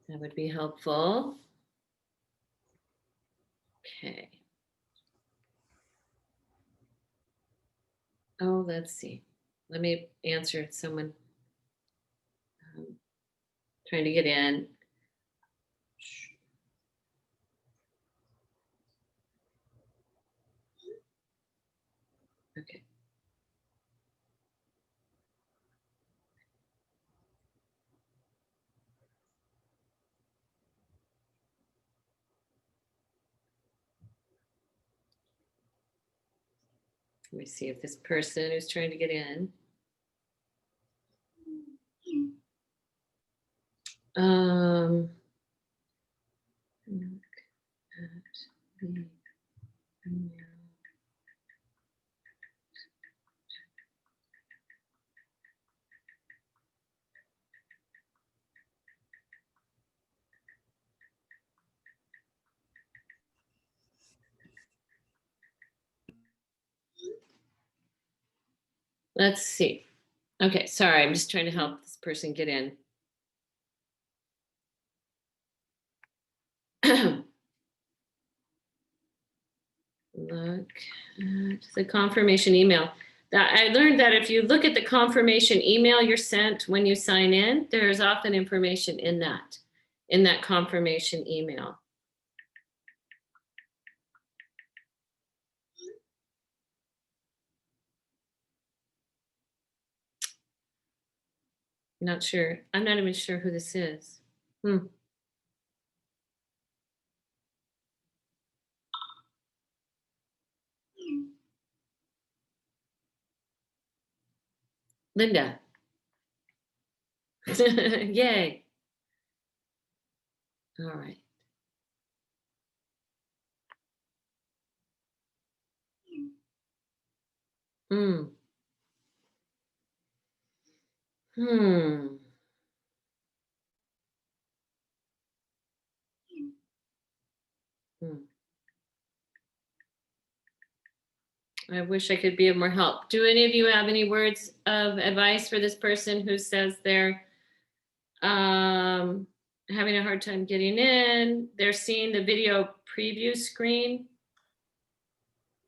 That would be helpful. Okay. Oh, let's see. Let me answer someone trying to get in. Okay. Let me see if this person who's trying to get in. Let's see. Okay, sorry, I'm just trying to help this person get in. Look at the confirmation email. I learned that if you look at the confirmation email you're sent when you sign in, there's often information in that confirmation email. Not sure. I'm not even sure who this is. Linda. Yay. All right. Hmm. I wish I could be of more help. Do any of you have any words of advice for this person who says they're having a hard time getting in? They're seeing the video preview screen.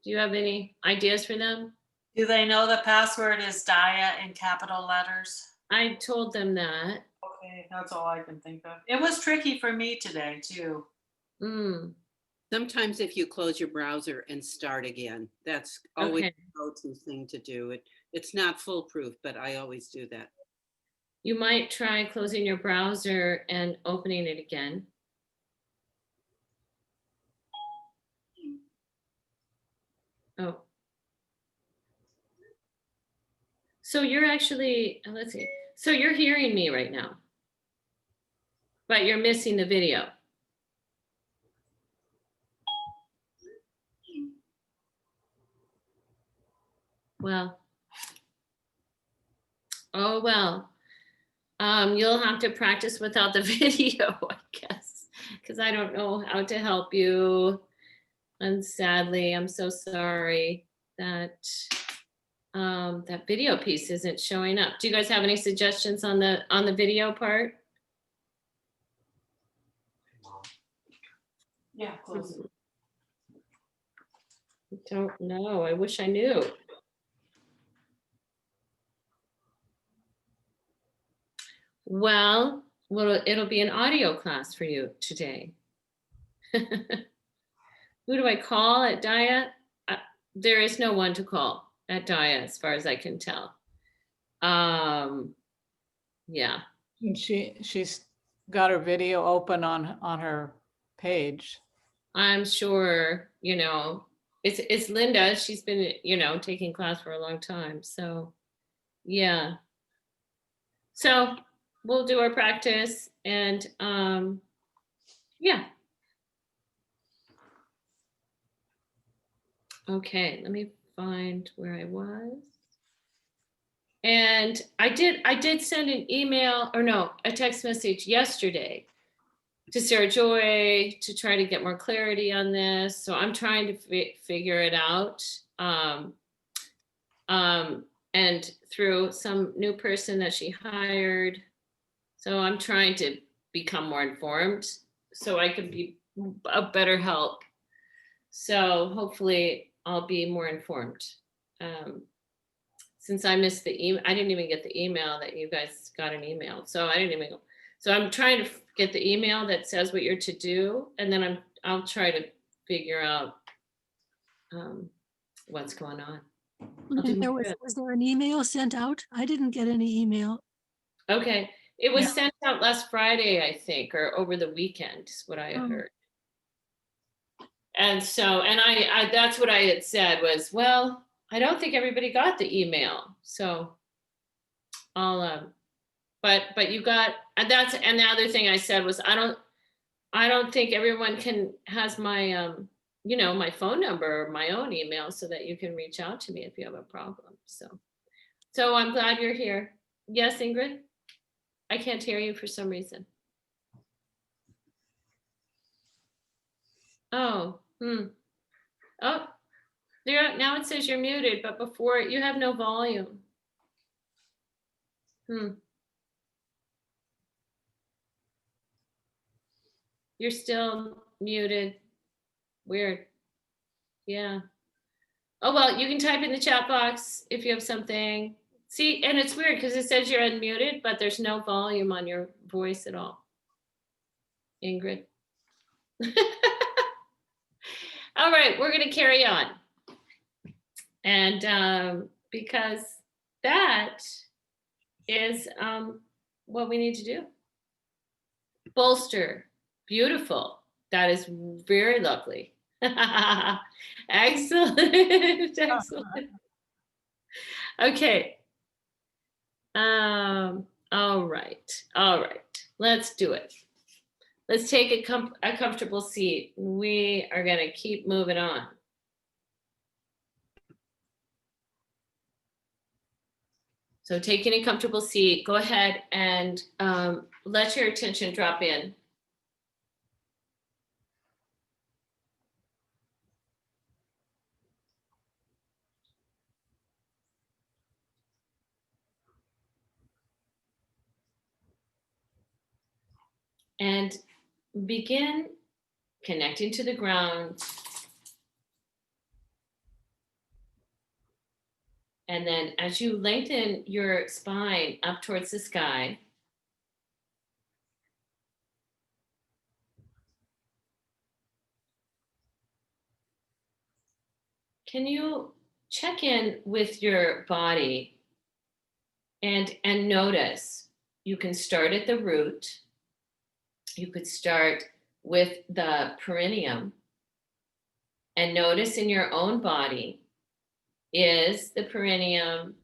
Do you have any ideas for them? Do they know the password is DAYA in capital letters? I told them that. Okay, that's all I can think of. It was tricky for me today too. Sometimes if you close your browser and start again, that's always a go-to thing to do. It's not foolproof, but I always do that. You might try closing your browser and opening it again. Oh. So you're actually, let's see. So you're hearing me right now, but you're missing the video. Well, oh well. You'll have to practice without the video, I guess, because I don't know how to help you. And sadly, I'm so sorry that that video piece isn't showing up. Do you guys have any suggestions on the video part? Yeah, close it. I don't know. I wish I knew. Well, it'll be an audio class for you today. Who do I call at DAYA? There is no one to call at DAYA as far as I can tell. Yeah. And she's got her video open on her page. I'm sure, it's Linda. She's been, taking class for a long time. So yeah. So we'll do our practice and yeah. Okay, let me find where I was. And I did send an email, or no, a text message yesterday to Sarah Joy to try to get more clarity on this. So I'm trying to figure it out. And through some new person that she hired. So I'm trying to become more informed so I can be a better help. So hopefully I'll be more informed. Since I missed the email, I didn't even get the email that you guys got an email. So I didn't even go. So I'm trying to get the email that says what you're to do. And then I'll try to figure out what's going on. I'll do my best. Was there an email sent out? I didn't get any email. Okay. It was Yeah. sent out last Friday, I think, or over the weekend is what I Oh. heard. And so, and I that's what I had said was, well, I don't think everybody got the email. So I'll, but you got, and and the other thing I said was, I don't think everyone has my, my phone number or my own email so that you can reach out to me if you have a problem. So I'm glad you're here. Yes, Ingrid? I can't hear you for some reason. Oh, Oh, now it says you're muted, but before you have no volume. You're still muted. Weird. Yeah. Oh, well, you can type in the chat box if you have something. See, and it's weird because it says you're unmuted, but there's no volume on your voice at all. Ingrid. All right, we're going to carry on. And because that is what we need to do. Bolster. Beautiful. That is very lovely. Excellent. Excellent. Okay. All right. All right. Let's do it. Let's take a comfortable seat. We are going to keep moving on. So taking a comfortable seat, go ahead and let your attention drop in. And begin connecting to the ground. And then as you lengthen your spine up towards the sky, can you check in with your body and notice? You can start at the root. You could start with the perineum and notice in your own body, is the perineum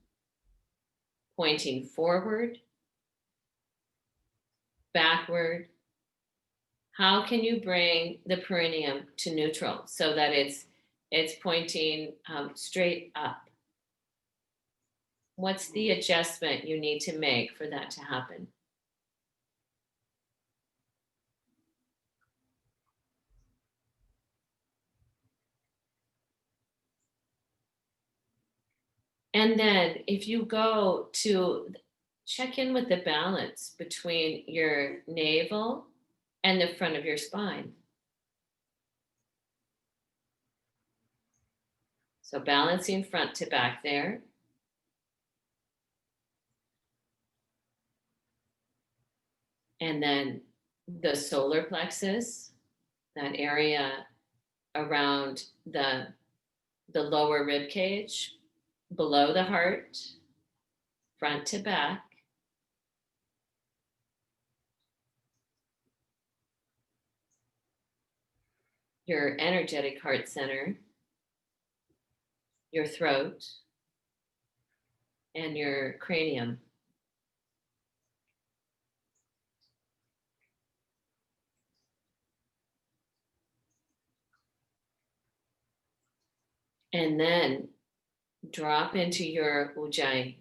pointing forward, backward? How can you bring the perineum to neutral so that it's pointing straight up? What's the adjustment you need to make for that to happen? And then if you go to check in with the balance between your navel and the front of your spine. So balancing front to back there. And then the solar plexus, that area around the lower rib cage, below the heart, front to back. Your energetic heart center, your throat, and your cranium. And then drop into your ujjayi.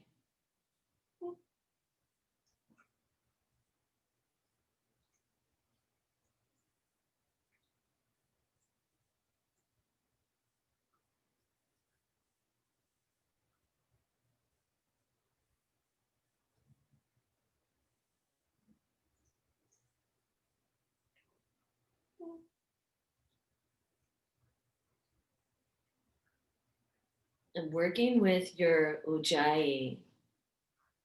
And working with your ujjayi,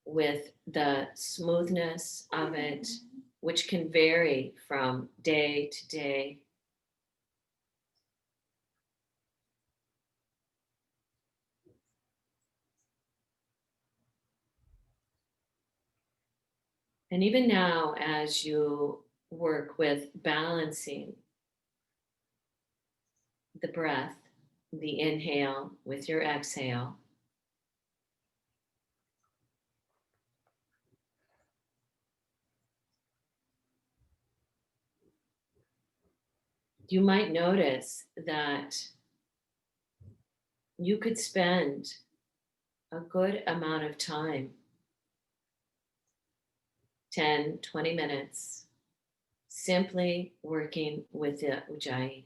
with the smoothness of it, which can vary from day to day. And even now, as you work with balancing the breath, the inhale with your exhale, you might notice that you could spend a good amount of time, 10, 20 minutes, simply working with the ujjayi.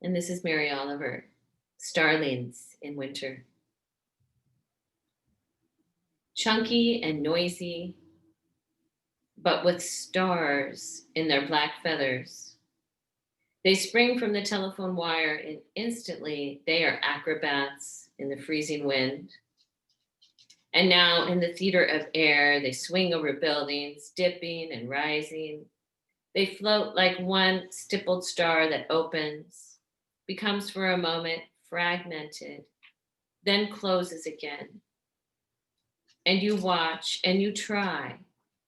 And this is Mary Oliver, starlings in winter. Chunky and noisy, but with stars in their black feathers. They spring from the telephone wire and instantly they are acrobats in the freezing wind. And now in the theater of air, they swing over buildings, dipping and rising. They float like one stippled star that opens, becomes for a moment fragmented, then closes again. And you watch and you try,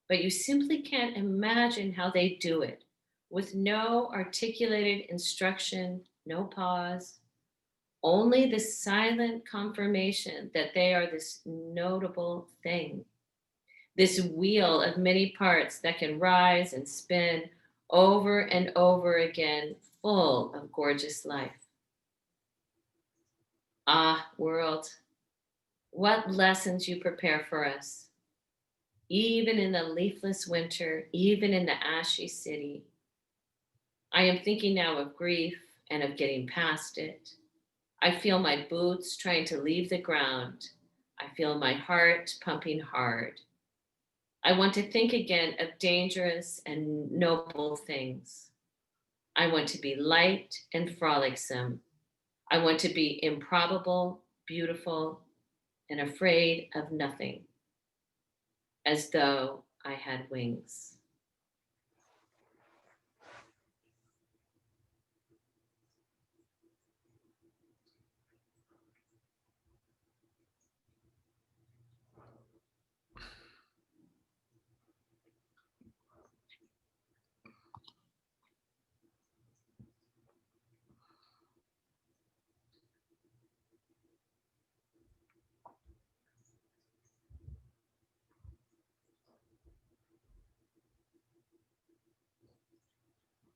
but you simply can't imagine how they do it with no articulated instruction, no pause, only the silent confirmation that they are this notable thing, this wheel of many parts that can rise and spin over and over again, full of gorgeous life. Ah, world, what lessons you prepare for us, even in the leafless winter, even in the ashy city. I am thinking now of grief and of getting past it. I feel my boots trying to leave the ground. I feel my heart pumping hard. I want to think again of dangerous and noble things. I want to be light and frolicsome. I want to be improbable, beautiful, and afraid of nothing, as though I had wings.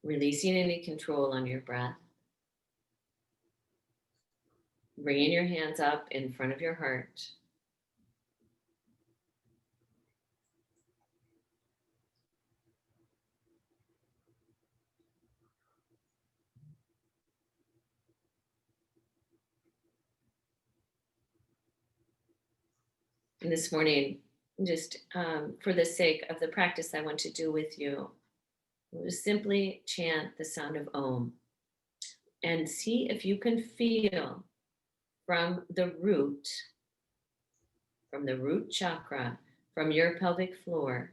Releasing any control on your breath. Bringing your hands up in front of your heart. And this morning, just for the sake of the practice I want to do with you, simply chant the sound of Om and see if you can feel from the root chakra, from your pelvic floor,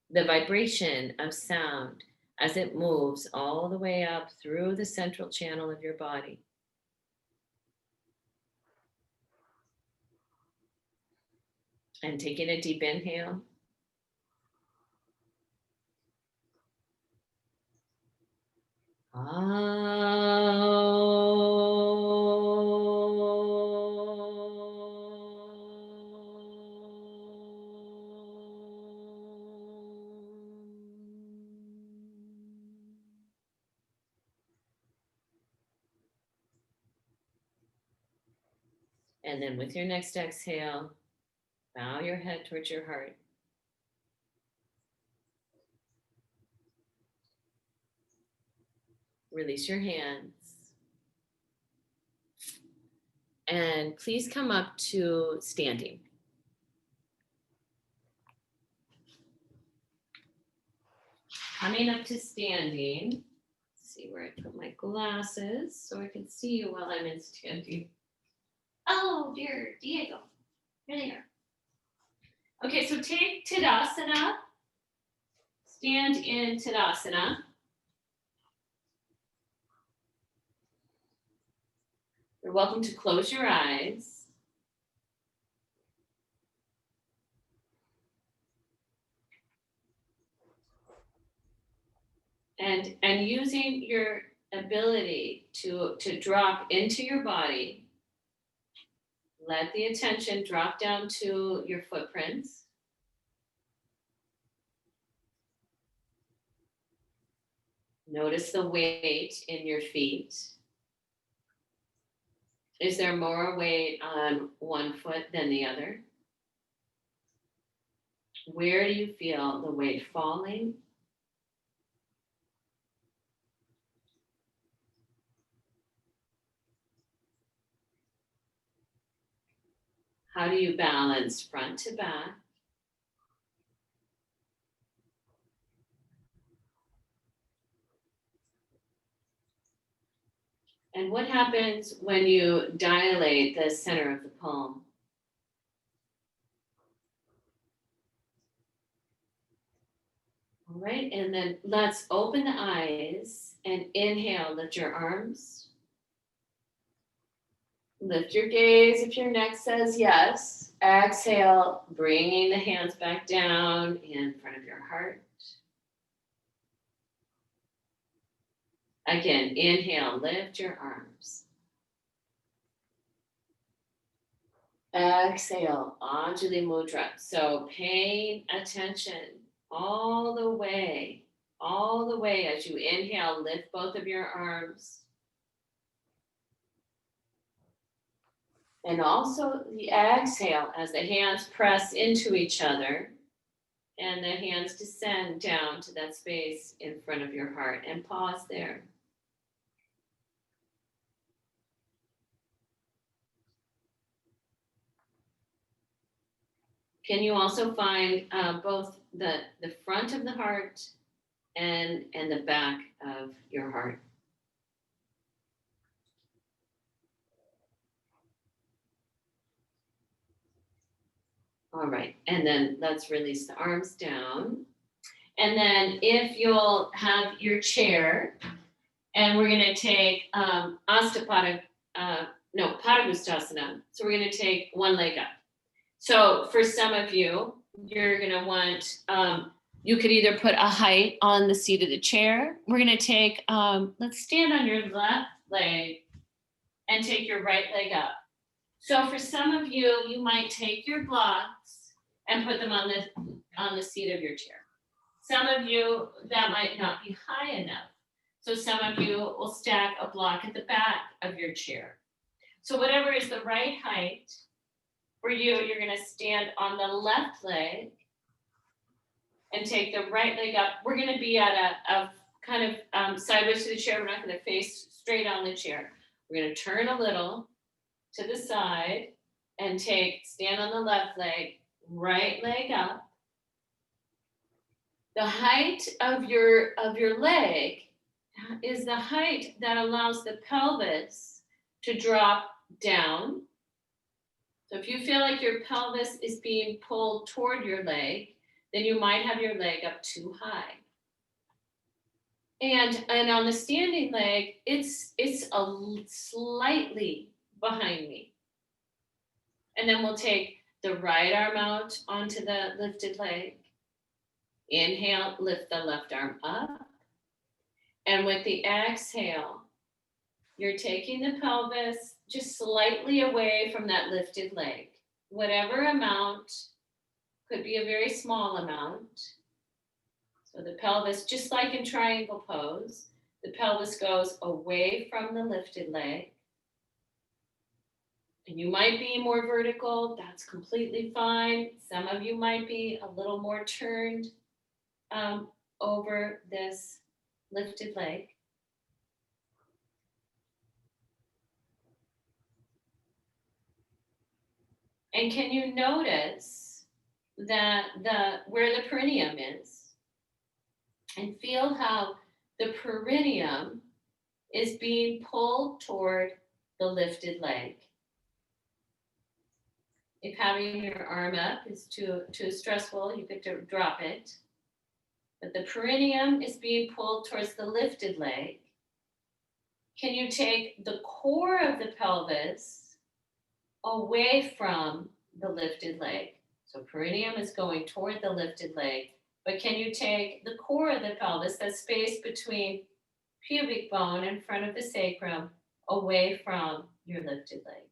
the vibration of sound as it moves all the way up through the central channel of your body. And taking a deep inhale. And then with your next exhale, bow your head towards your heart. Release your hands. And please come up to standing. Coming up to standing. Let's see where I put my glasses so I can see you while I'm in standing. Oh, dear Diego. Here they are. Okay, so take Tadasana. Stand in Tadasana. You're welcome to close your eyes. And using your ability to drop into your body, let the attention drop down to your footprints. Notice the weight in your feet. Is there more weight on one foot than the other? Where do you feel the weight falling? How do you balance front to back? And what happens when you dilate the center of the palm? All right, and then let's open the eyes and inhale, lift your arms. Lift your gaze if your neck says yes. Exhale, bringing the hands back down in front of your heart. Again, inhale, lift your arms. Exhale, Anjali Mudra. So paying attention all the way as you inhale, lift both of your arms. And also the exhale as the hands press into each other and the hands descend down to that space in front of your heart, and pause there. Can you also find both the front of the heart and the back of your heart? All right, and then let's release the arms down. And then if you'll have your chair, and we're gonna take Padagustasana. So we're gonna take one leg up. So for some of you, you're gonna want, you could either put a height on the seat of the chair. We're gonna take, let's stand on your left leg and take your right leg up. So for some of you, you might take your blocks and put them on the seat of your chair. Some of you, that might not be high enough. So some of you will stack a block at the back of your chair. So whatever is the right height for you, you're gonna stand on the left leg and take the right leg up. We're gonna be at a kind of sideways to the chair. We're not gonna face straight on the chair. We're gonna turn a little to the side and stand on the left leg, right leg up. The height of your leg is the height that allows the pelvis to drop down. So if you feel like your pelvis is being pulled toward your leg, then you might have your leg up too high. And on the standing leg, it's slightly behind me. And then we'll take the right arm out onto the lifted leg. Inhale, lift the left arm up. And with the exhale, you're taking the pelvis just slightly away from that lifted leg. Whatever amount, could be a very small amount. So the pelvis, just like in triangle pose, the pelvis goes away from the lifted leg. And you might be more vertical, that's completely fine. Some of you might be a little more turned over this lifted leg. And can you notice that where the perineum is, and feel how the perineum is being pulled toward the lifted leg. If having your arm up is too stressful, you could drop it. But the perineum is being pulled towards the lifted leg. Can you take the core of the pelvis away from the lifted leg? So perineum is going toward the lifted leg, but can you take the core of the pelvis, that space between pubic bone in front of the sacrum, away from your lifted leg?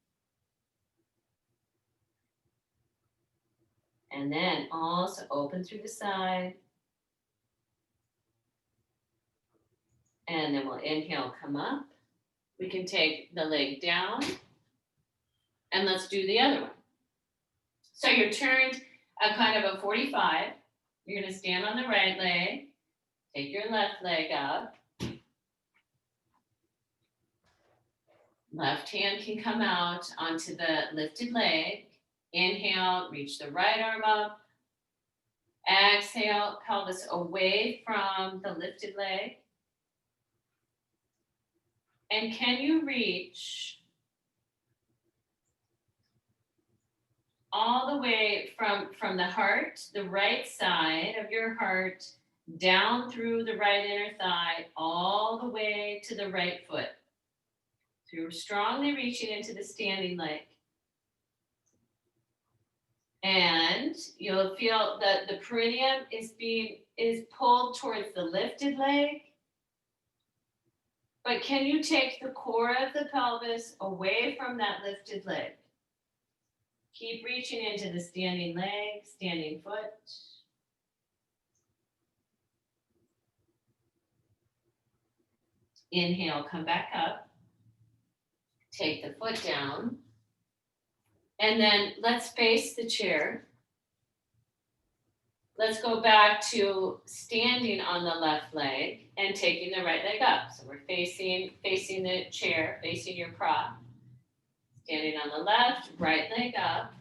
And then also open through the side. And then we'll inhale, come up. We can take the leg down. And let's do the other one. So you're turned a kind of a 45. You're going to stand on the right leg. Take your left leg up. Left hand can come out onto the lifted leg. Inhale, reach the right arm up. Exhale, pelvis away from the lifted leg. And can you reach all the way from the heart, the right side of your heart, down through the right inner thigh, all the way to the right foot? So you're strongly reaching into the standing leg. And you'll feel that the perineum is pulled towards the lifted leg. But can you take the core of the pelvis away from that lifted leg? Keep reaching into the standing leg, standing foot. Inhale, come back up. Take the foot down. And then let's face the chair. Let's go back to standing on the left leg and taking the right leg up. So we're facing the chair, facing your prop. Standing on the left, right leg up.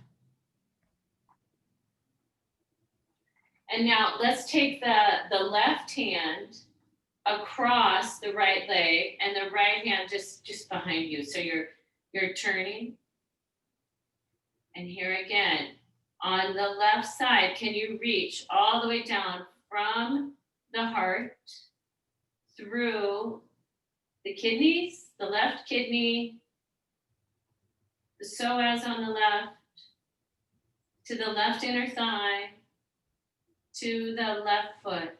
And now let's take the left hand across the right leg and the right hand just behind you. So you're turning. And here again, on the left side, can you reach all the way down from the heart through the kidneys, the left kidney, the psoas on the left, to the left inner thigh, to the left foot.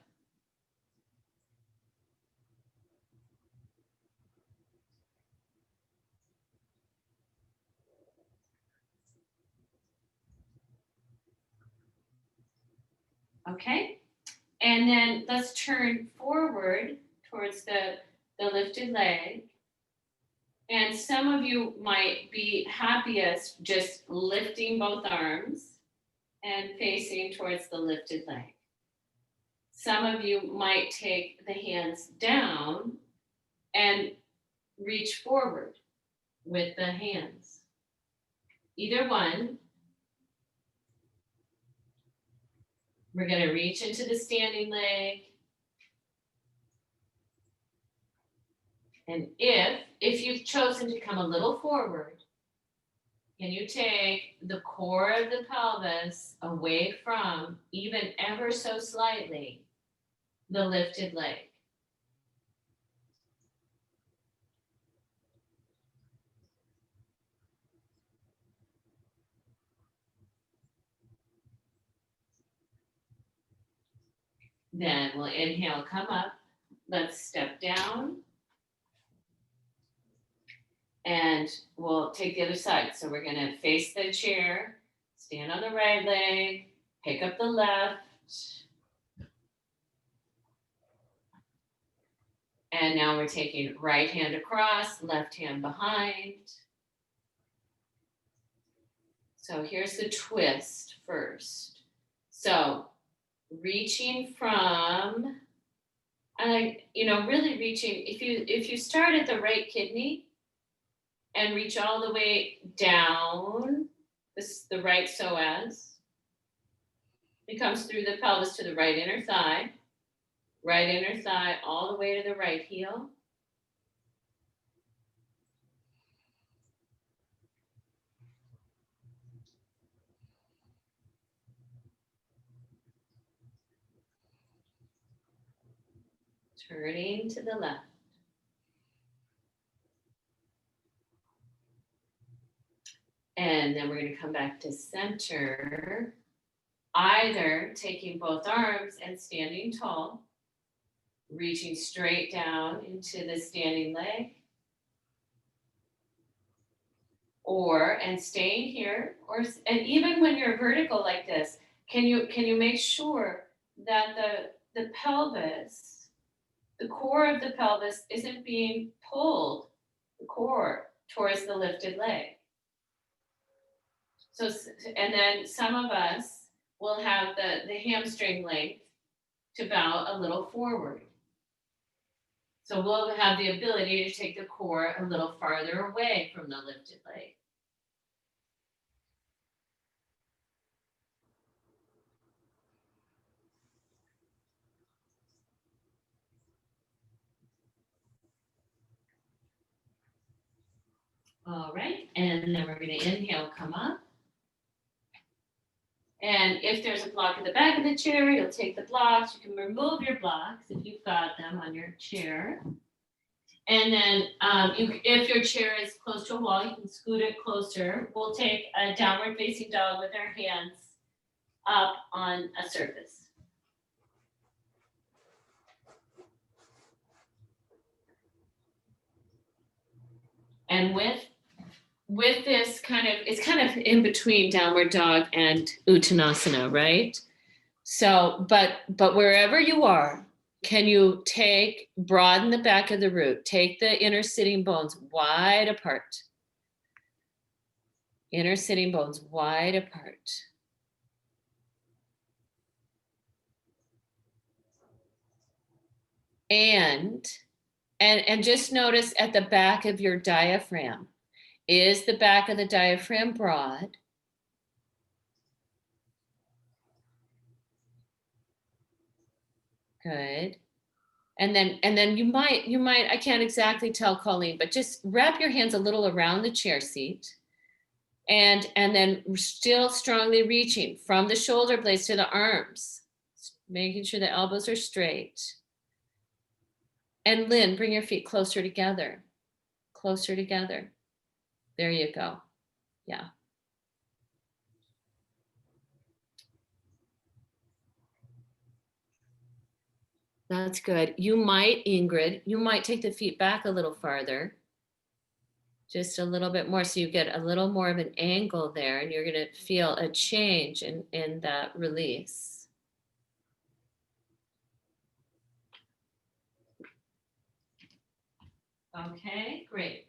Okay, and then let's turn forward towards the lifted leg. And some of you might be happiest just lifting both arms and facing towards the lifted leg. Some of you might take the hands down and reach forward with the hands. Either one. We're going to reach into the standing leg. And if you've chosen to come a little forward, can you take the core of the pelvis away from, even ever so slightly, the lifted leg? Then we'll inhale, come up. Let's step down. And we'll take the other side. So we're going to face the chair, stand on the right leg, pick up the left. And now we're taking right hand across, left hand behind. So here's the twist first. So reaching from, really reaching, if you start at the right kidney and reach all the way down the right psoas, it comes through the pelvis to the right inner thigh all the way to the right heel. Turning to the left. And then we're going to come back to center, either taking both arms and standing tall, reaching straight down into the standing leg, and staying here, and even when you're vertical like this, can you make sure that the pelvis, the core of the pelvis isn't being pulled, the core towards the lifted leg. So, and then some of us will have the hamstring length to bow a little forward. So we'll have the ability to take the core a little farther away from the lifted leg. All right, and then we're going to inhale, come up. And if there's a block at the back of the chair, you'll take the blocks. You can remove your blocks if you've got them on your chair. And then if your chair is close to a wall, you can scoot it closer. We'll take a downward facing dog with our hands up on a surface. And with this it's kind of in between downward dog and Uttanasana, right? So, but wherever you are, can you broaden the back of the root, take the inner sitting bones wide apart. Inner sitting bones wide apart. And just notice at the back of your diaphragm, is the back of the diaphragm broad? Good. And then you might, I can't exactly tell, Colleen, but just wrap your hands a little around the chair seat. And then still strongly reaching from the shoulder blades to the arms, making sure the elbows are straight. And Lynn, bring your feet closer together. Closer together. There you go. Yeah. That's good. You might, Ingrid, take the feet back a little farther. Just a little bit more so you get a little more of an angle there, and you're going to feel a change in that release. Okay, great.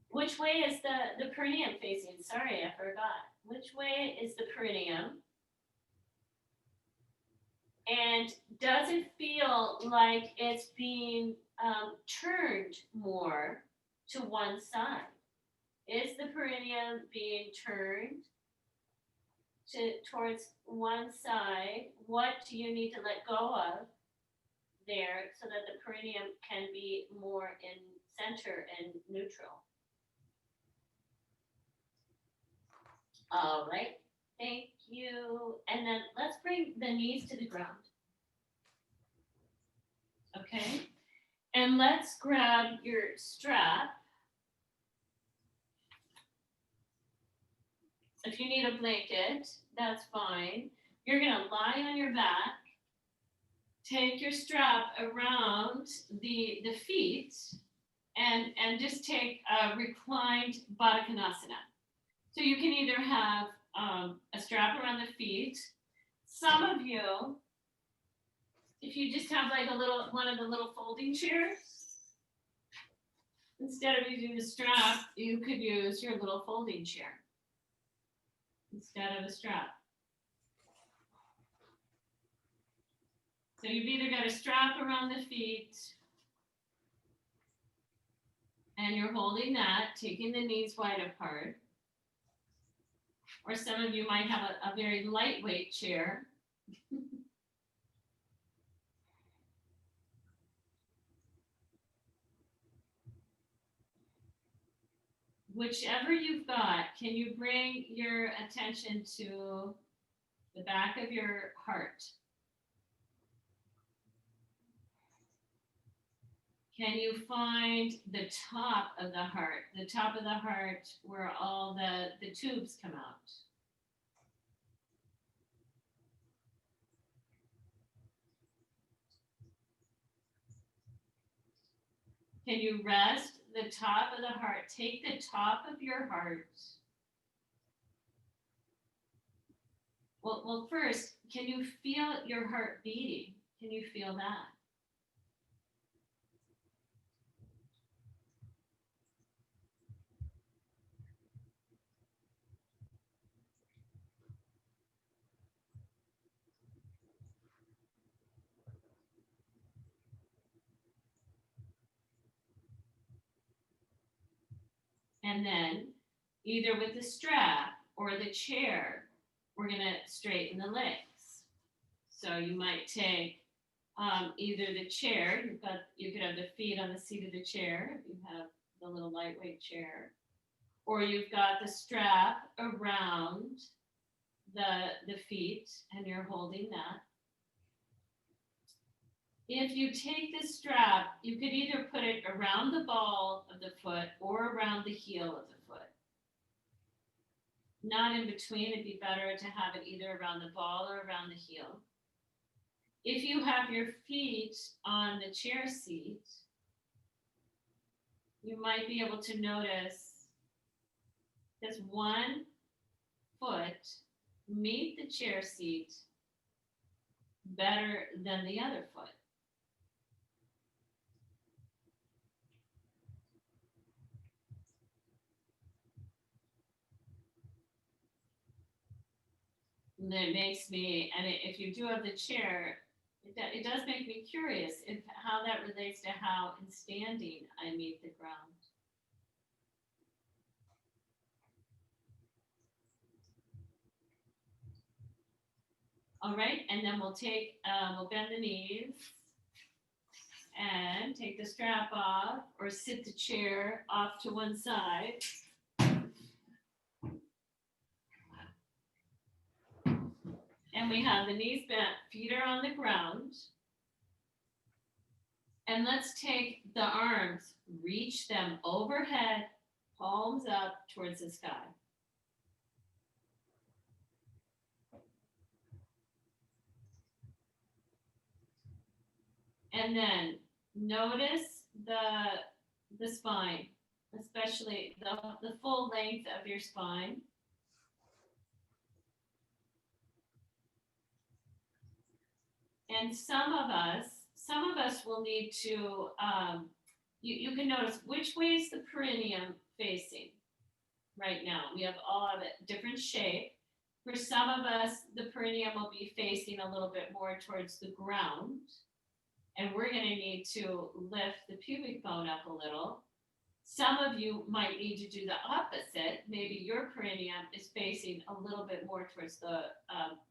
Which way is the perineum facing? Sorry, I forgot. Which way is the perineum? And does it feel like it's being turned more to one side? Is the perineum being turned towards one side? What do you need to let go of there so that the perineum can be more in center and neutral? All right, thank you. And then let's bring the knees to the ground. Okay, and let's grab your strap. If you need a blanket, that's fine. You're gonna lie on your back, take your strap around the feet, and just take a reclined Batakanasana. So you can either have a strap around the feet. Some of you, if you just have like one of the little folding chairs, instead of using the strap, you could use your little folding chair instead of a strap. So you've either got a strap around the feet and you're holding that, taking the knees wide apart. Or some of you might have a very lightweight chair. Whichever you've got, can you bring your attention to the back of your heart? Can you find the top of the heart where all the tubes come out? Can you rest the top of the heart? Take the top of your heart. Well, first, can you feel your heart beating? Can you feel that? And then either with the strap or the chair, we're gonna straighten the legs. So you might take either the chair, you could have the feet on the seat of the chair if you have the little lightweight chair, or you've got the strap around the feet and you're holding that. If you take the strap, you could either put it around the ball of the foot or around the heel of the foot. Not in between, it'd be better to have it either around the ball or around the heel. If you have your feet on the chair seat, you might be able to notice does one foot meet the chair seat better than the other foot? And it makes me, and if you do have the chair, it does make me curious how that relates to how in standing I meet the ground. All right, and then we'll bend the knees and take the strap off or sit the chair off to one side. And we have the knees bent, feet are on the ground. And let's take the arms, reach them overhead, palms up towards the sky. And then notice the spine, especially the full length of your spine. And some of us will need to, you can notice which way is the perineum facing right now. We have all of it, different shape. For some of us, the perineum will be facing a little bit more towards the ground. And we're gonna need to lift the pubic bone up a little. Some of you might need to do the opposite. Maybe your perineum is facing a little bit more towards the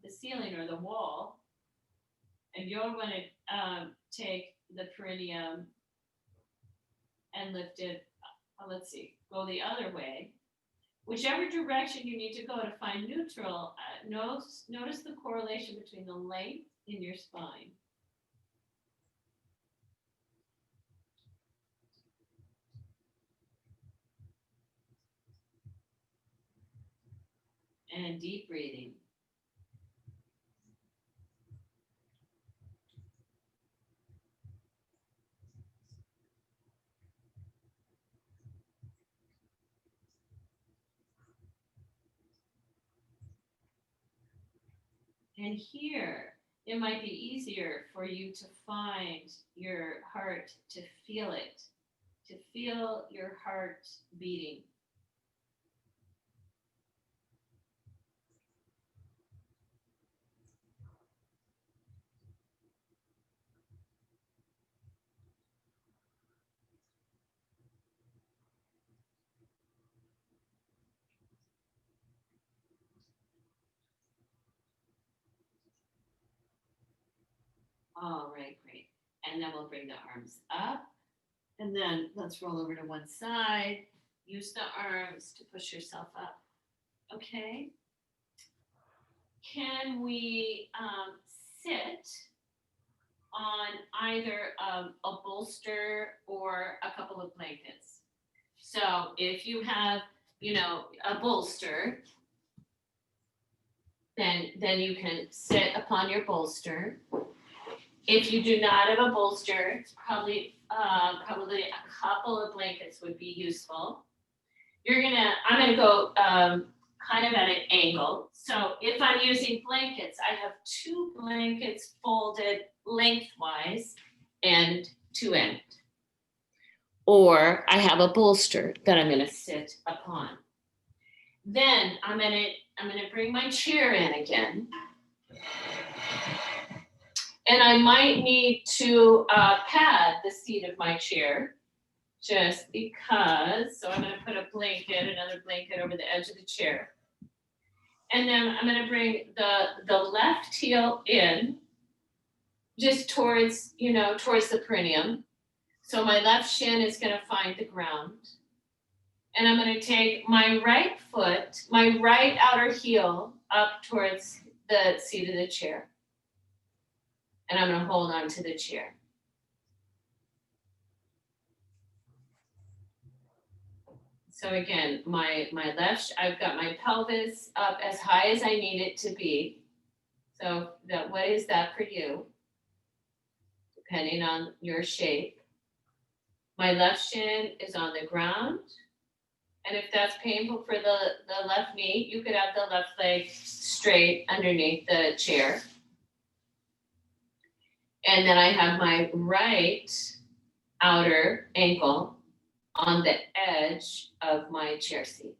ceiling or the wall. And you're going to take the perineum and lift it, let's see, go the other way. Whichever direction you need to go to find neutral, notice the correlation between the length in your spine. And deep breathing. And here, it might be easier for you to find your heart, to feel it. to feel your heart beating. All right, great. And then we'll bring the arms up. And then let's roll over to one side. Use the arms to push yourself up. Okay. Can we sit on either a bolster or a couple of blankets? So if you have, a bolster, then you can sit upon your bolster. If you do not have a bolster, it's probably a couple of blankets would be useful. I'm gonna go kind of at an angle. So if I'm using blankets, I have 2 blankets folded lengthwise end to end. Or I have a bolster that I'm gonna sit upon. Then I'm gonna bring my chair in again. And I might need to pad the seat of my chair just because. So I'm going to put another blanket over the edge of the chair. And then I'm going to bring the left heel in just towards the perineum. So my left shin is going to find the ground. And I'm going to take my right foot, my right outer heel up towards the seat of the chair. And I'm going to hold on to the chair. So again, my left, I've got my pelvis up as high as I need it to be. So what is that for you? Depending on your shape. My left shin is on the ground. And if that's painful for the left knee, you could have the left leg straight underneath the chair. And then I have my right outer ankle on the edge of my chair seat.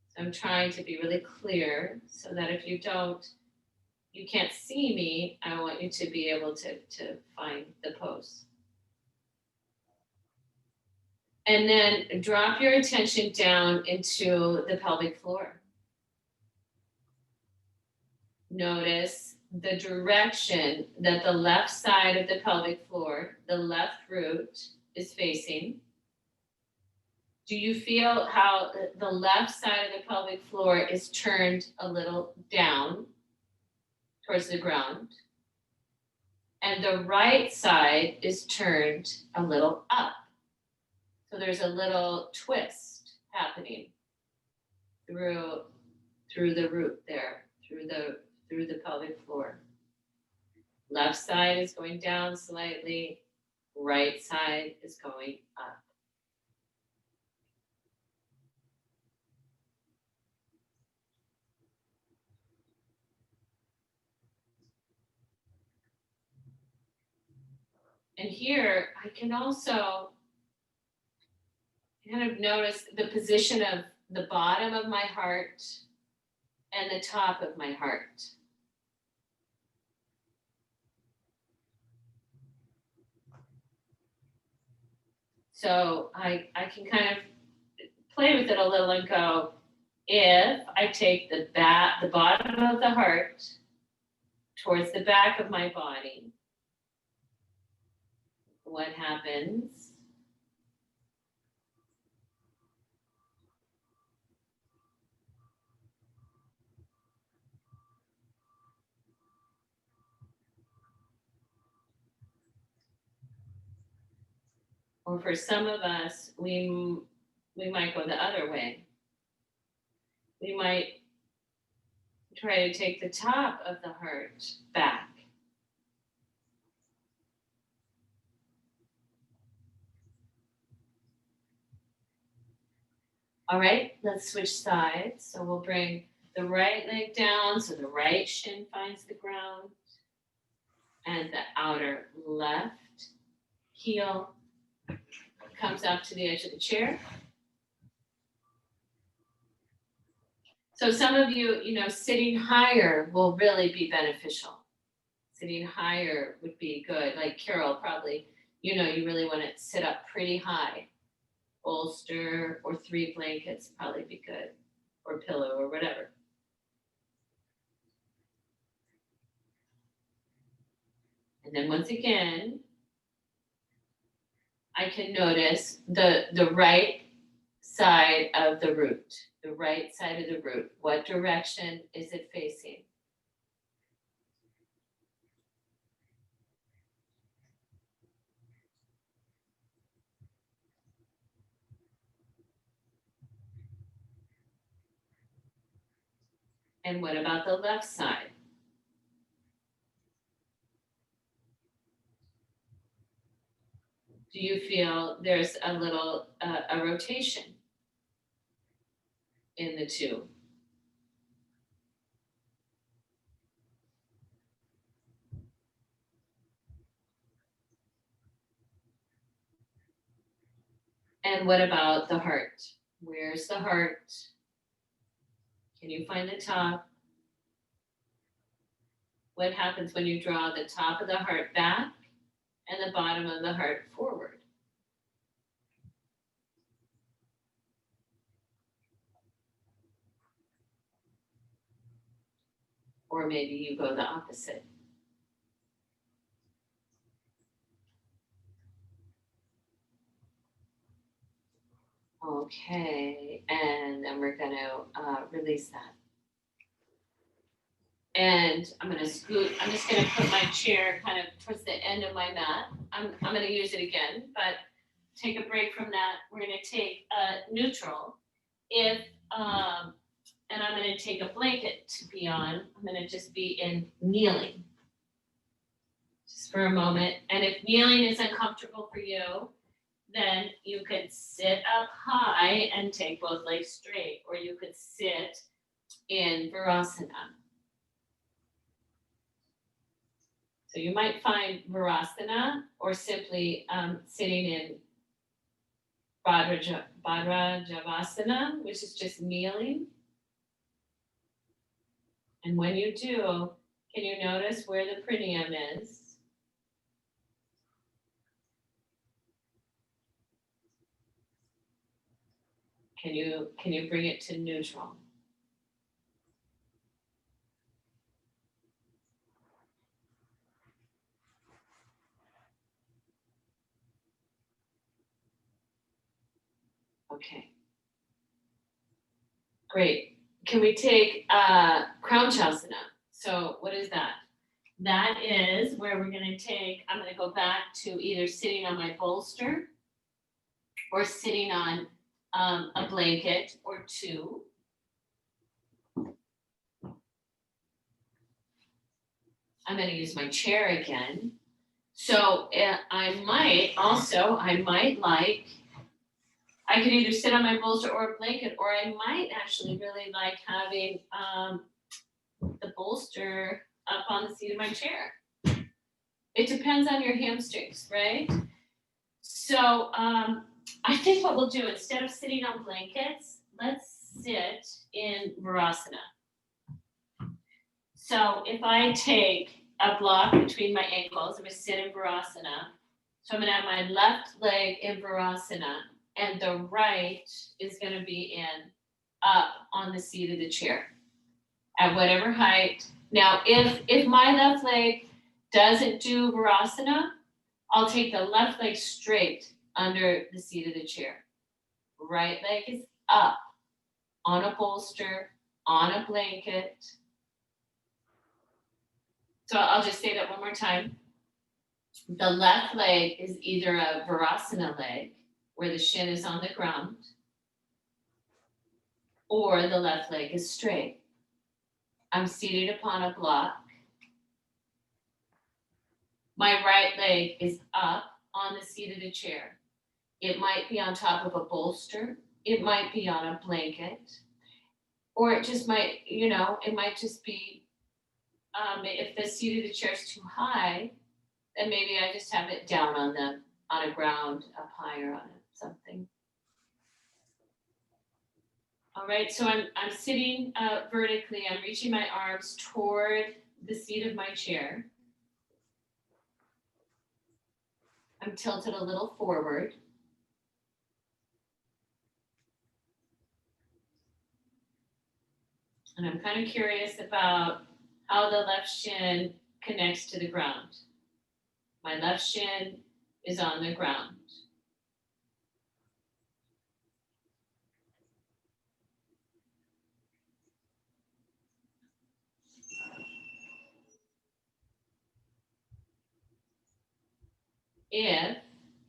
So I'm trying to be really clear so that if you can't see me, I want you to be able to find the pose. And then drop your attention down into the pelvic floor. Notice the direction that the left side of the pelvic floor, the left root, is facing. Do you feel how the left side of the pelvic floor is turned a little down towards the ground? And the right side is turned a little up. So there's a little twist happening through the root there, through the pelvic floor. Left side is going down slightly, right side is going up. And here I can also kind of notice the position of the bottom of my heart and the top of my heart. So I can kind of play with it a little and go, if I take the bottom of the heart towards the back of my body, what happens? Or for some of us, we might go the other way. We might try to take the top of the heart back. All right, let's switch sides. So we'll bring the right leg down so the right shin finds the ground. And the outer left heel comes up to the edge of the chair. So some of you, sitting higher will really be beneficial. Sitting higher would be good. Like Carol, probably, you really want to sit up pretty high. Bolster or 3 blankets probably be good, or pillow or whatever. And then once again, I can notice the right side of the root, the right side of the root. What direction is it facing? And what about the left side? Do you feel there's a little a rotation in the two? And what about the heart? Where's the heart? Can you find the top? What happens when you draw the top of the heart back and the bottom of the heart forward? Or maybe you go the opposite. Okay, and then we're gonna release that. And I'm just gonna put my chair kind of towards the end of my mat. I'm gonna use it again, but take a break from that. We're gonna take neutral. And I'm gonna take a blanket to be on. I'm gonna just be in kneeling. Just for a moment. And if kneeling is uncomfortable for you, then you could sit up high and take both legs straight, or you could sit in Virasana. So you might find Virasana or simply sitting in Bhadrajavasana, which is just kneeling. And when you do, can you notice where the perineum is? Can you bring it to neutral? Okay. Great. Can we take Crown Chasana? So what is that? That is where we're going to I'm going to go back to either sitting on my bolster or sitting on a blanket or two. I'm going to use my chair again. So I could either sit on my bolster or a blanket, or I might actually really like having the bolster up on the seat of my chair. It depends on your hamstrings, right? So I think what we'll do, instead of sitting on blankets, let's sit in Marasana. So if I take a block between my ankles, I'm going to sit in Marasana. So I'm going to have my left leg in Marasana, and the right is going to be up on the seat of the chair at whatever height. Now, if my left leg doesn't do Marasana, I'll take the left leg straight under the seat of the chair. Right leg is up on a bolster, on a blanket. So I'll just say that one more time. The left leg is either a Virasana leg, where the shin is on the ground, or the left leg is straight. I'm seated upon a block. My right leg is up on the seat of the chair. It might be on top of a bolster. It might be on a blanket. Or it just might, it might just be, if the seat of the chair is too high, then maybe I just have it down on on a ground up higher on it, something. All right, so I'm sitting vertically. I'm reaching my arms toward the seat of my chair. I'm tilted a little forward. And I'm kind of curious about how the left shin connects to the ground. My left shin is on the ground.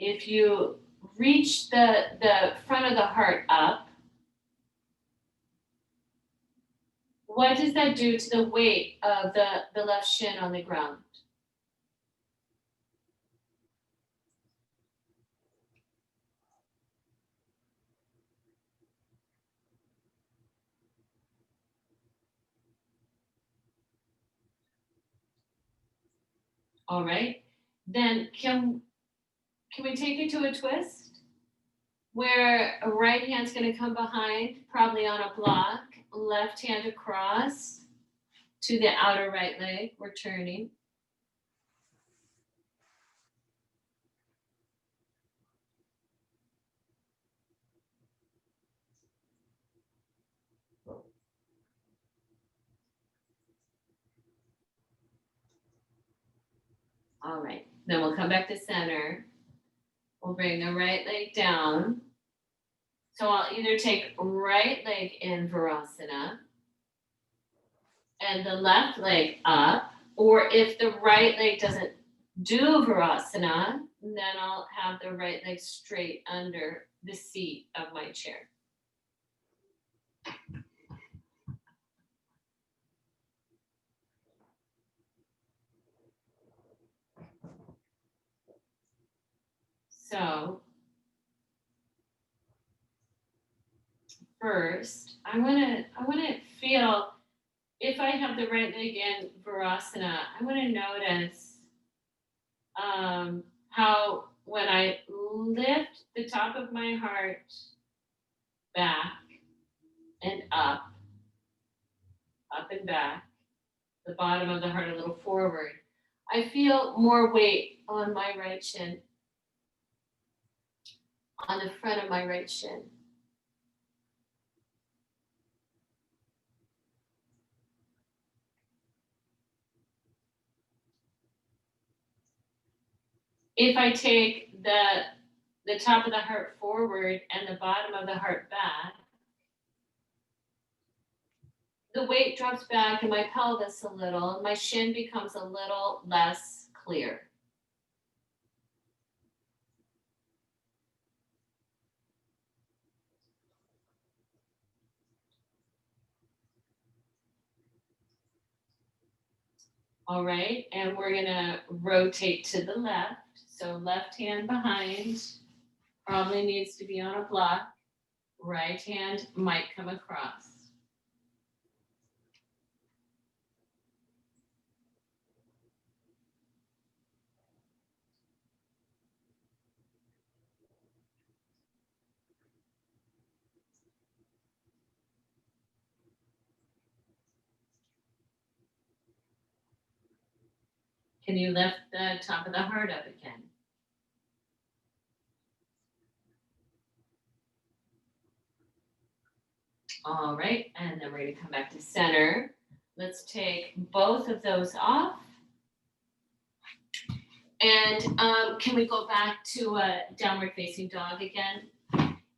If you reach the front of the heart up, what does that do to the weight of the left shin on the ground? All right, then can we take it to a twist where a right hand's going to come behind, probably on a block, left hand across to the outer right leg. We're turning. All right, then we'll come back to center. We'll bring the right leg down. So I'll either take right leg in Virasana and the left leg up, or if the right leg doesn't do Virasana, then I'll have the right leg straight under the seat of my chair. So first, I want to feel, if I have the right leg in Virasana, I want to notice how when I lift the top of my heart back and up and back, the bottom of the heart a little forward, I feel more weight on my right shin, on the front of my right shin. If I take the top of the heart forward and the bottom of the heart back, the weight drops back in my pelvis a little, and my shin becomes a little less clear. All right, and we're gonna rotate to the left. So left hand behind, probably needs to be on a block. Right hand might come across. Can you lift the top of the heart up again? All right, and then we're gonna come back to center. Let's take both of those off. And can we go back to a downward facing dog again?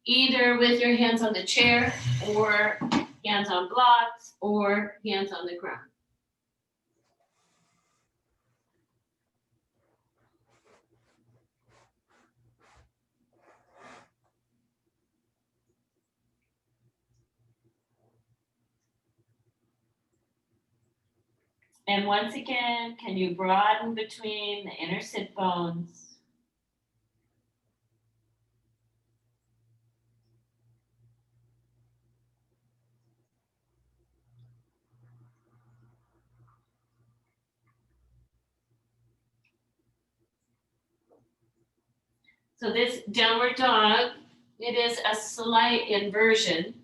Either with your hands on the chair, or hands on blocks, or hands on the ground. And once again, can you broaden between the inner sit bones? So this downward dog, it is a slight inversion.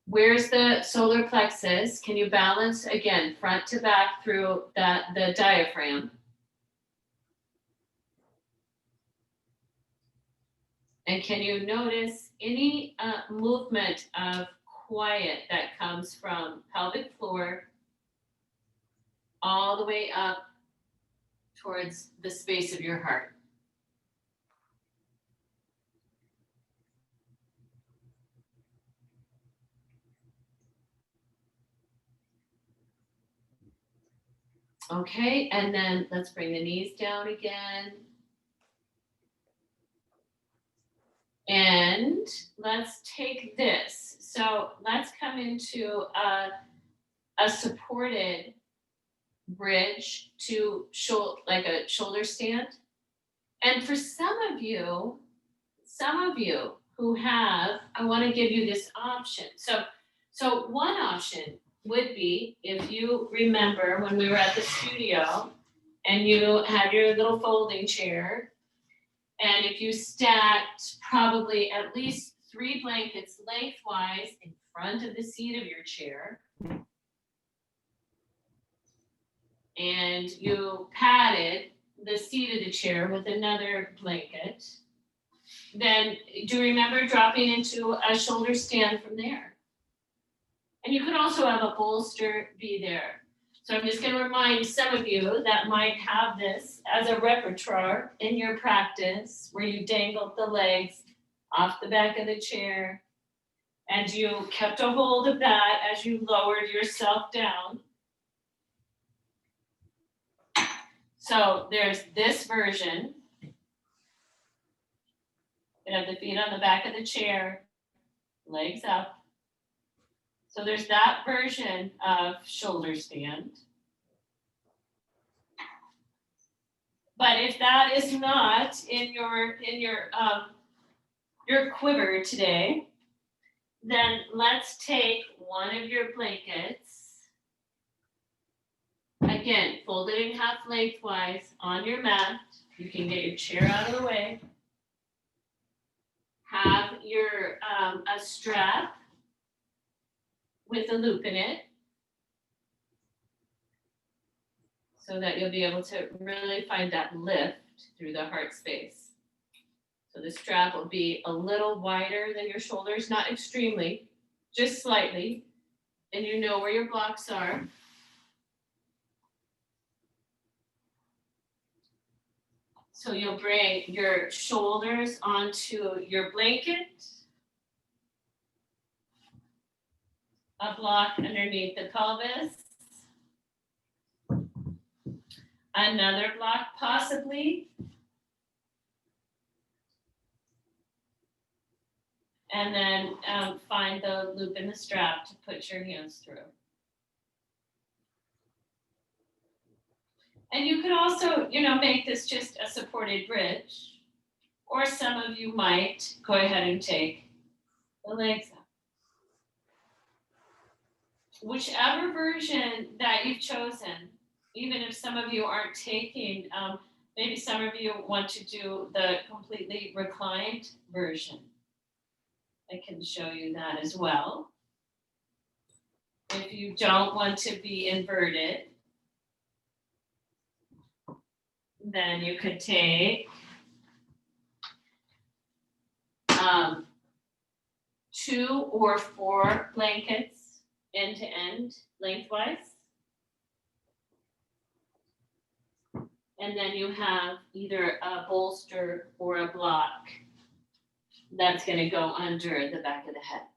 Where's the solar plexus? Can you balance again, front to back through the diaphragm? And can you notice any movement of quiet that comes from pelvic floor all the way up towards the space of your heart? Okay, and then let's bring the knees down again. And let's take this. So let's come into a supported bridge to like a shoulder stand. And for some of you who have, I want to give you this option. So one option would be, if you remember when we were at the studio and you had your little folding chair, and if you stacked probably at least 3 blankets lengthwise in front of the seat of your chair, and you padded the seat of the chair with another blanket, then do you remember dropping into a shoulder stand from there? And you could also have a bolster be there. So I'm just going to remind some of you that might have this as a repertoire in your practice, where you dangled the legs off the back of the chair and you kept a hold of that as you lowered yourself down. So there's this version. You have the feet on the back of the chair, legs up. So there's that version of shoulder stand. But if that is not in your quiver today, then let's take one of your blankets. Again, fold it in half lengthwise on your mat. You can get your chair out of the way. Have your a strap with a loop in it, so that you'll be able to really find that lift through the heart space. So the strap will be a little wider than your shoulders, not extremely, just slightly, and you know where your blocks are. So you'll bring your shoulders onto your blanket, a block underneath the pelvis, another block possibly, and then find the loop in the strap to put your hands through. And you could also, make this just a supported bridge, or some of you might go ahead and take the legs up. Whichever version that you've chosen, even if some of you aren't taking, maybe some of you want to do the completely reclined version. I can show you that as well. If you don't want to be inverted, then you could take 2 or 4 blankets end to end lengthwise. And then you have either a bolster or a block that's going to go under the back of the head.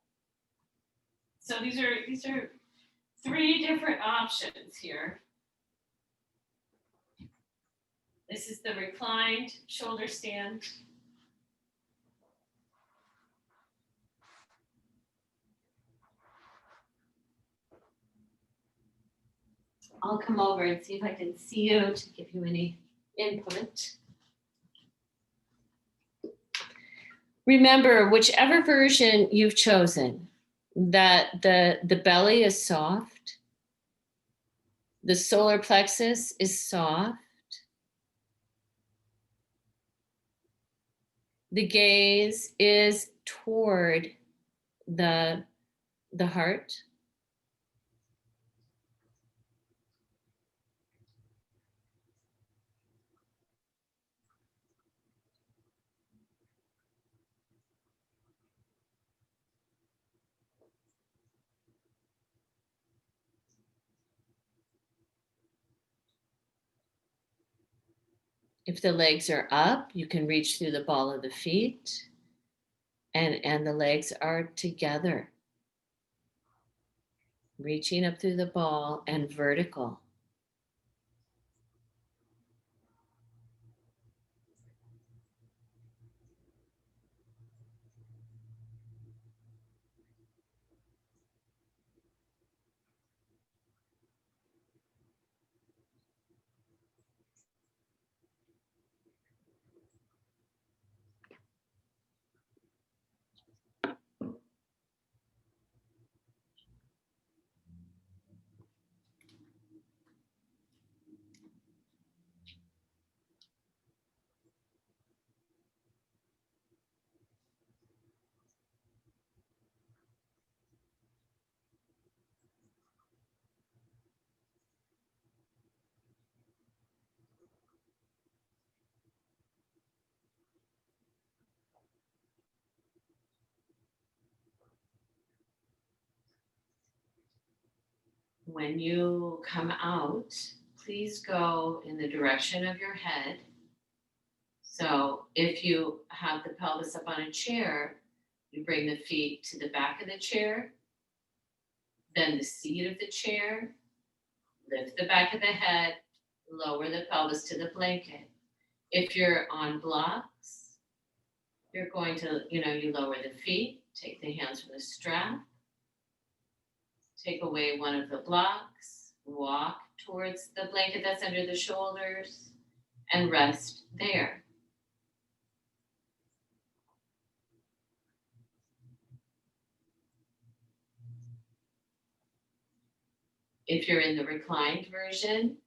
So these are 3 different options here. This is the reclined shoulder stand. I'll come over and see if I can see you to give you any input. Remember, whichever version you've chosen, that the belly is soft, the solar plexus is soft, the gaze is toward the heart. If the legs are up, you can reach through the ball of the feet, and the legs are together, reaching up through the ball and vertical. When you come out, please go in the direction of your head. So if you have the pelvis up on a chair, you bring the feet to the back of the chair, then the seat of the chair, lift the back of the head, lower the pelvis to the blanket. If you're on blocks, you're going to, you lower the feet, take the hands from the strap, take away one of the blocks, walk towards the blanket that's under the shoulders, and rest there. If you're in the reclined version,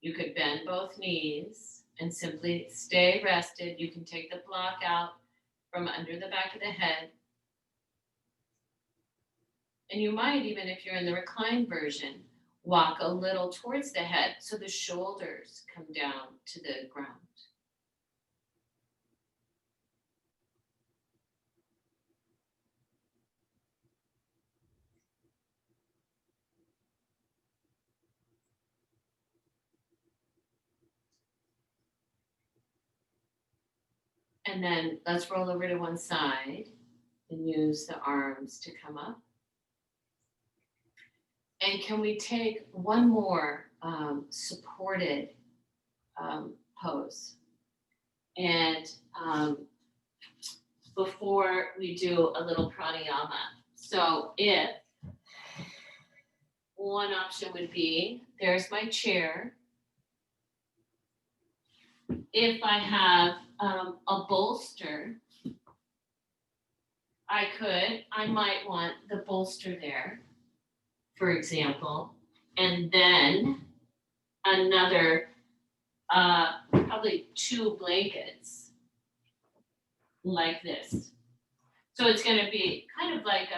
you could bend both knees and simply stay rested. You can take the block out from under the back of the head. And you might, even if you're in the reclined version, walk a little towards the head so the shoulders come down to the ground. And then let's roll over to one side and use the arms to come up. And can we take one more supported pose? And before we do a little pranayama. So if one option would be, there's my chair. If I have a bolster, I might want the bolster there, for example, and then another, probably 2 blankets like this. So it's going to be kind of like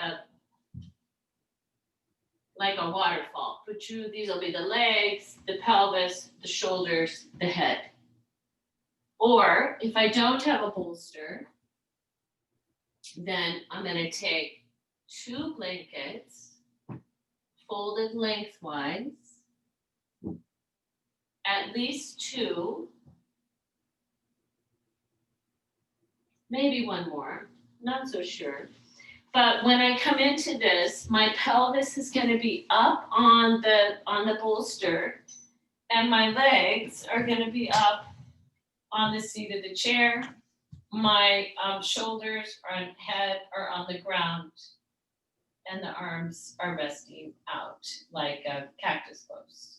a waterfall. But these will be the legs, the pelvis, the shoulders, the head. Or if I don't have a bolster, then I'm going to take 2 blankets folded lengthwise, at least 2, maybe one more, not so sure. But when I come into this, my pelvis is going to be up on the bolster, and my legs are going to be up on the seat of the chair. My shoulders and head are on the ground, and the arms are resting out like a cactus pose.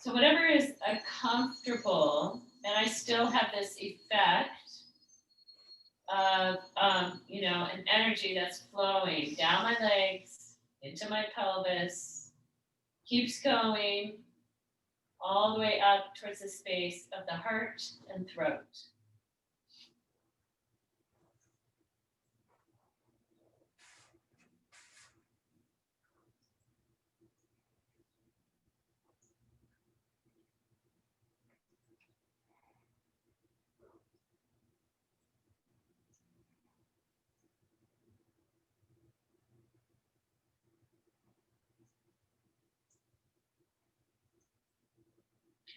So whatever is comfortable, and I still have this effect of, an energy that's flowing down my legs, into my pelvis, keeps going, all the way up towards the space of the heart and throat.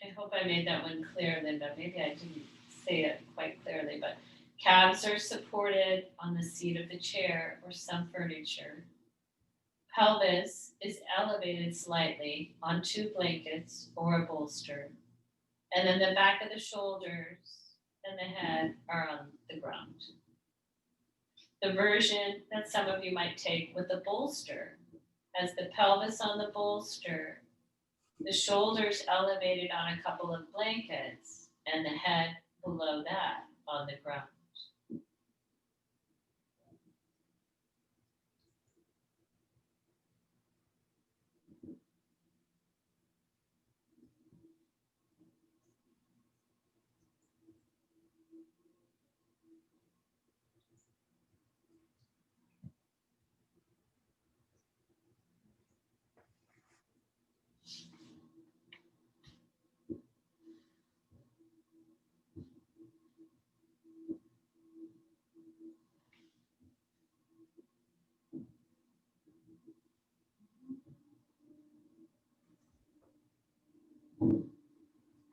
I hope I made that one clear, Linda. Maybe I didn't say it quite clearly, but calves are supported on the seat of the chair or some furniture. Pelvis is elevated slightly on 2 blankets or a bolster. And then the back of the shoulders and the head are on the ground. The version that some of you might take with the bolster has the pelvis on the bolster, the shoulders elevated on a couple of blankets, and the head below that on the ground.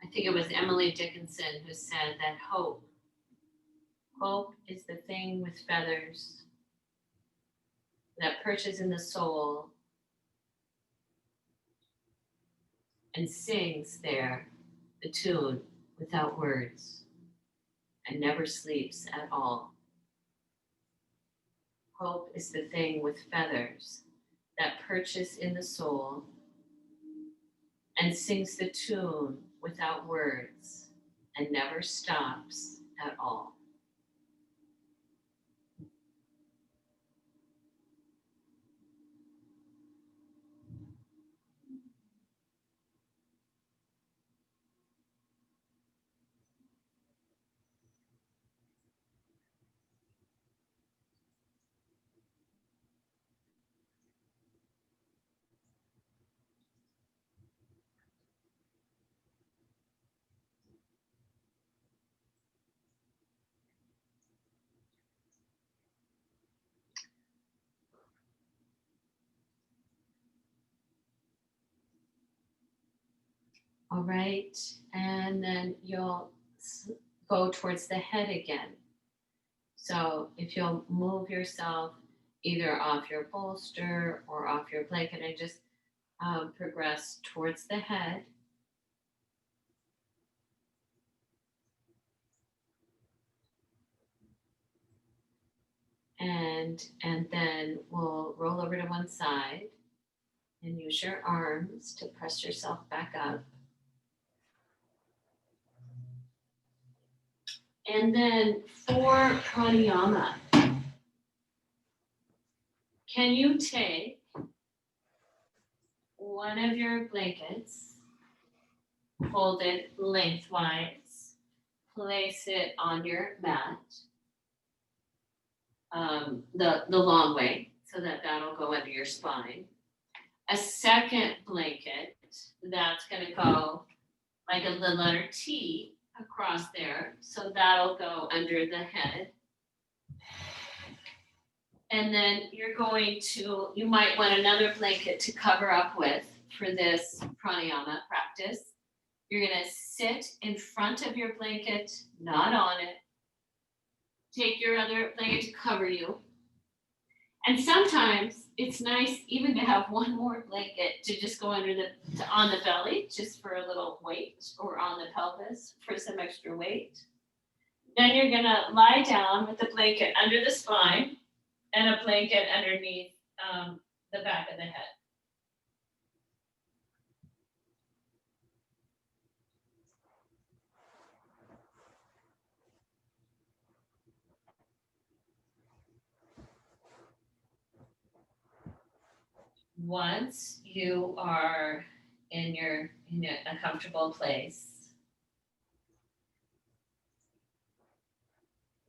I think it was Emily Dickinson who said that hope is the thing with feathers that perches in the soul and sings there the tune without words and never sleeps at all. Hope is the thing with feathers that perches in the soul and sings the tune without words and never stops at all. All right, and then you'll go towards the head again. So if you'll move yourself either off your bolster or off your blanket and just progress towards the head. And then we'll roll over to one side and use your arms to press yourself back up. And then for pranayama, can you take one of your blankets, fold it lengthwise, place it on your mat, the long way, so that that'll go under your spine. A second blanket that's gonna go like the letter T across there, so that'll go under the head. And then you might want another blanket to cover up with for this pranayama practice. You're gonna sit in front of your blanket, not on it. Take your other blanket to cover you. And sometimes it's nice even to have one more blanket to just go on the belly, just for a little weight, or on the pelvis for some extra weight. Then you're gonna lie down with the blanket under the spine and a blanket underneath the back of the head. Once you are in a comfortable place.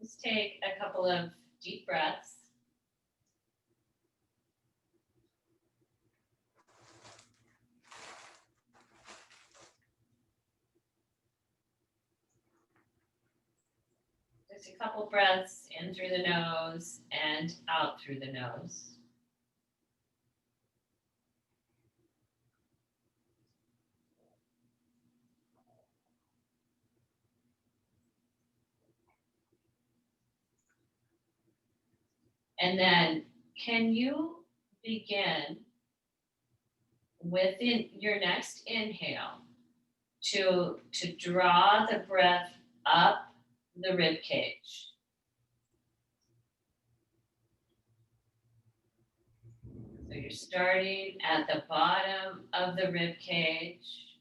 Just take a couple of deep breaths. Just a couple breaths in through the nose and out through the nose. And then can you begin within your next inhale to draw the breath up the rib cage. So you're starting at the bottom of the rib cage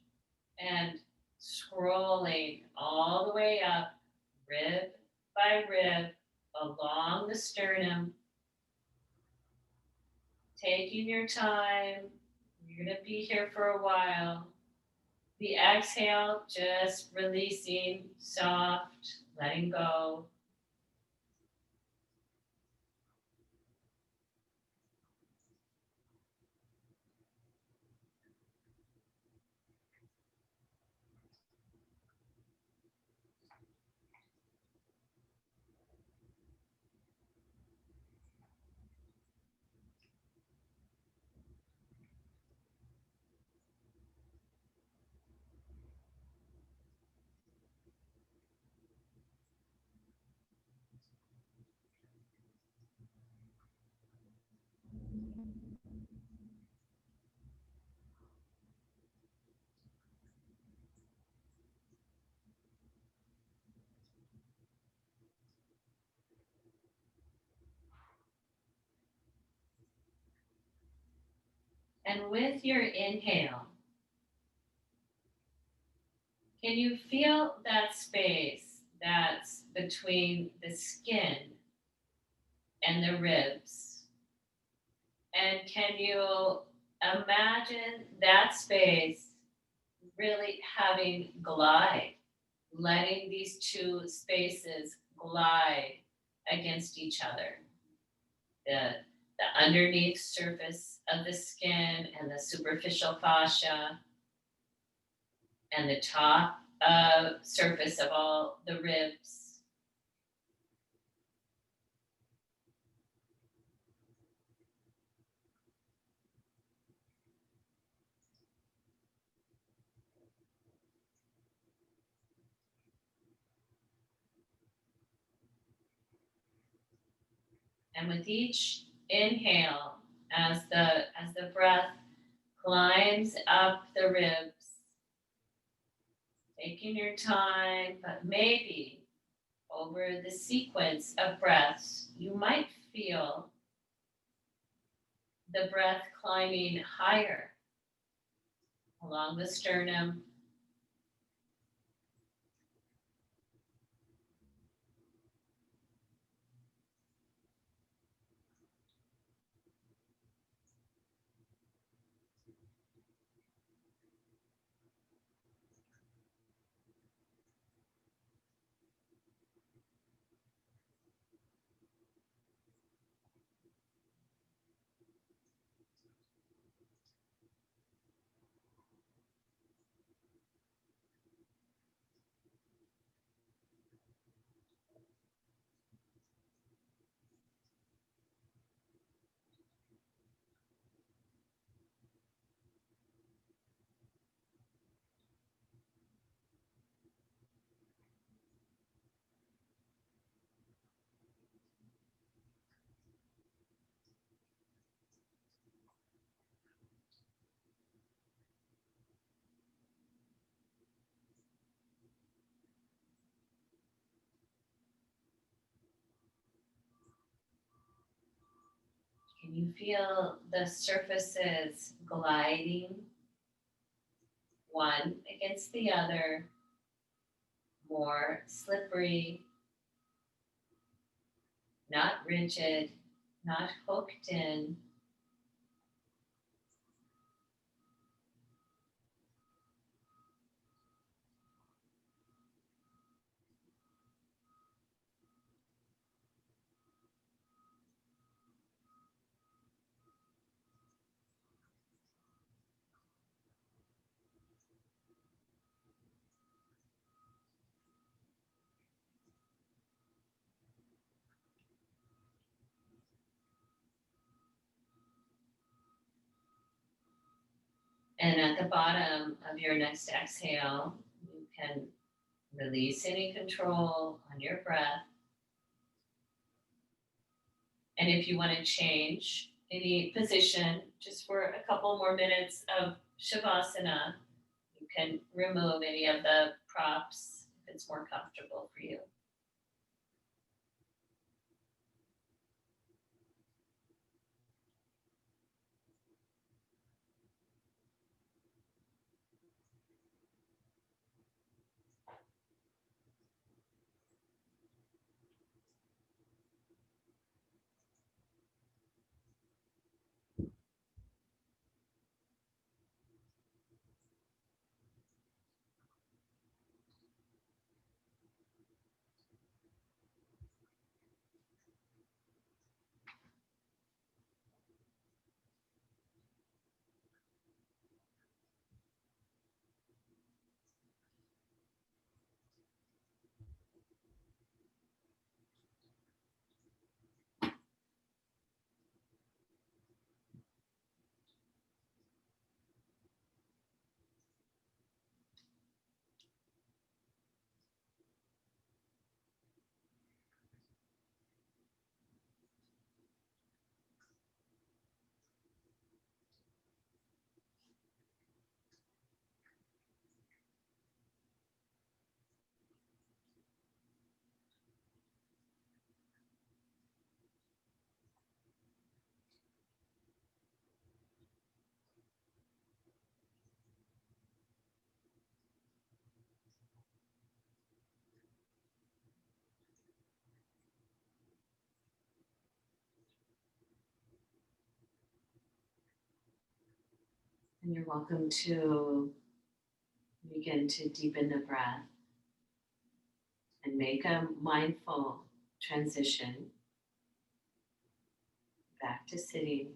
and scrolling all the way up, rib by rib, along the sternum. Taking your time, you're gonna be here for a while. The exhale, just releasing, soft, letting go. And with your inhale, can you feel that space that's between the skin and the ribs? And can you imagine that space really having glide, letting these two spaces glide against each other? The underneath surface of the skin and the superficial fascia, and the top surface of all the ribs. And with each inhale, as the breath climbs up the ribs, taking your time, but maybe over the sequence of breaths, you might feel the breath climbing higher along the sternum, can you feel the surfaces gliding one against the other, more slippery, not rigid, not hooked in. And at the bottom of your next exhale, you can release any control on your breath. And if you want to change any position just for a couple more minutes of Shavasana, you can remove any of the props if it's more comfortable for you. And you're welcome to begin to deepen the breath and make a mindful transition back to sitting.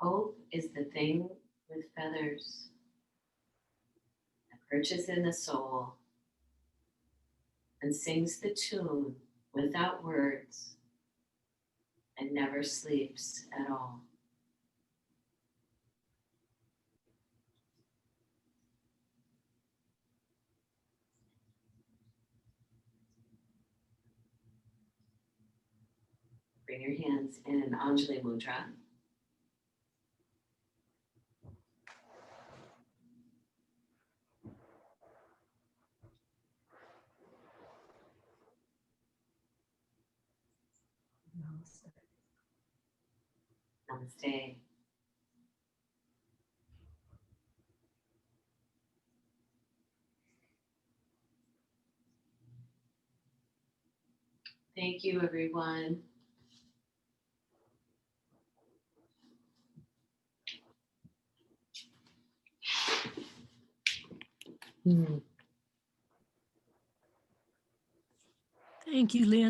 Hope is the thing with feathers that perches in the soul and sings the tune without words and never sleeps at all. Bring your hands in an Anjali Mudra. Namaste. Thank you, everyone. Thank you, Lynn.